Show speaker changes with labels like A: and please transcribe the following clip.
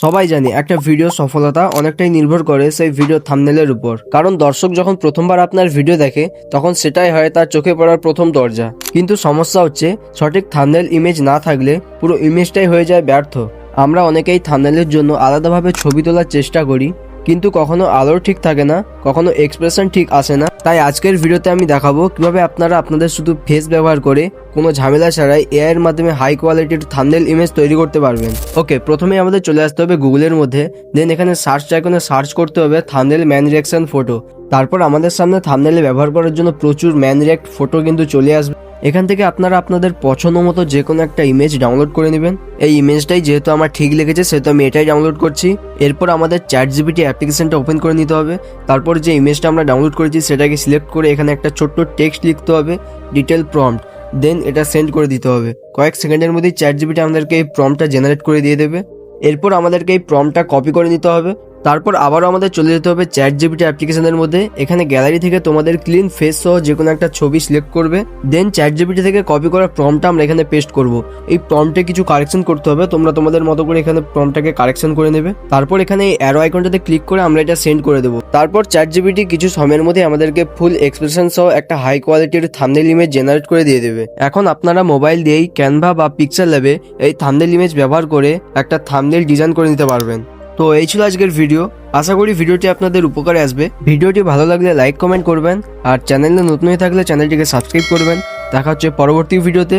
A: সবাই জানি একটা ভিডিও সফলতা অনেকটাই নির্ভর করে সেই ভিডিও থাম্বনেলের উপর। কারণ দর্শক যখন প্রথমবার আপনার ভিডিও দেখে তখন সেটাই হয় তার চোখে পড়ার প্রথম দরজা। কিন্তু সমস্যা হচ্ছে সঠিক থাম্বনেল ইমেজ না থাকলে পুরো ইমেজটাই হয়ে যায় ব্যর্থ। আমরা অনেকেই থাম্বনেলের জন্য আলাদাভাবে ছবি তোলার চেষ্টা করি, কিন্তু কখনো আলোর ঠিক থাকে না, কখনো এক্সপ্রেশন ঠিক আসে না। তাই আজকের ভিডিওতে আমি দেখাবো কিভাবে আপনারা আপনাদের শুধু ফেস ব্যবহার করে কোনো ঝামেলা ছাড়াই এআই এর মাধ্যমে হাই কোয়ালিটির থাম্বনেল ইমেজ তৈরি করতে পারবেন। ওকে, প্রথমে আমাদের চলে আসতে হবে গুগলের মধ্যে। দেন এখানে সার্চ আইকনে সার্চ করতে হবে থাম্বনেল ম্যান রিঅ্যাকশন ফটো। তারপর আমাদের সামনে থাম্বনেলে ব্যবহার করার জন্য প্রচুর ম্যান রিঅ্যাক্ট ফটো কিন্তু চলে আসবে। এখান থেকে আপনারা আপনাদের পছন্দ মতো যে কোনো একটা ইমেজ ডাউনলোড করে নেবেন। এই ইমেজটাই যেহেতু আমার ঠিক লেগেছে সেহেতু আমি এটাই ডাউনলোড করছি। এরপর আমাদের ChatGPT অ্যাপ্লিকেশনটা ওপেন করে নিতে হবে। তারপর যে ইমেজটা আমরা ডাউনলোড করেছি সেটাকে সিলেক্ট করে এখানে একটা ছোট্ট টেক্সট লিখতে হবে, ডিটেল প্রম্পট। দেন এটা সেন্ড করে দিতে হবে। কয়েক সেকেন্ডের মধ্যেই ChatGPT আমাদেরকে এই প্রম্পটটা জেনারেট করে দিয়ে দেবে। এরপর আমাদেরকে এই প্রম্পটটা কপি করে নিতে হবে। তারপর আবারও আমাদের চলে যেতে হবে ChatGPT অ্যাপ্লিকেশনের মধ্যে। এখানে গ্যালারি থেকে তোমাদের ক্লিন ফেস সহ যে কোনো একটা ছবি সিলেক্ট করবে। দেন ChatGPT থেকে কপি করা প্রম্পটটা আমরা এখানে পেস্ট করব। এই প্রম্পটে কিছু কারেকশন করতে হবে, তোমরা তোমাদের মতো করে এখানে প্রম্পটটাকে কারেকশন করে নেবে। তারপর এখানে এই অ্যারো আইকনটাতে ক্লিক করে আমরা এটা সেন্ড করে দেবো। তারপর ChatGPT কিছু সময়ের মধ্যে আমাদেরকে ফুল এক্সপ্রেশন সহ একটা হাই কোয়ালিটির থাম্বনেল ইমেজ জেনারেট করে দিয়ে দেবে। এখন আপনারা মোবাইল দিয়েই ক্যানভা বা পিক্সেল ল্যাবে এই থাম্বনেল ইমেজ ব্যবহার করে একটা থাম্বনেল ডিজাইন করে নিতে পারবেন। তো এই ছিল আজকের ভিডিও। আশা করি ভিডিওটি আপনাদের উপকারে আসবে। ভিডিওটি ভালো লাগলে লাইক কমেন্ট করবেন, আর চ্যানেলে নতুন হয়ে থাকলে চ্যানেলটিকে সাবস্ক্রাইব করবেন। দেখা হচ্ছে পরবর্তী ভিডিওতে।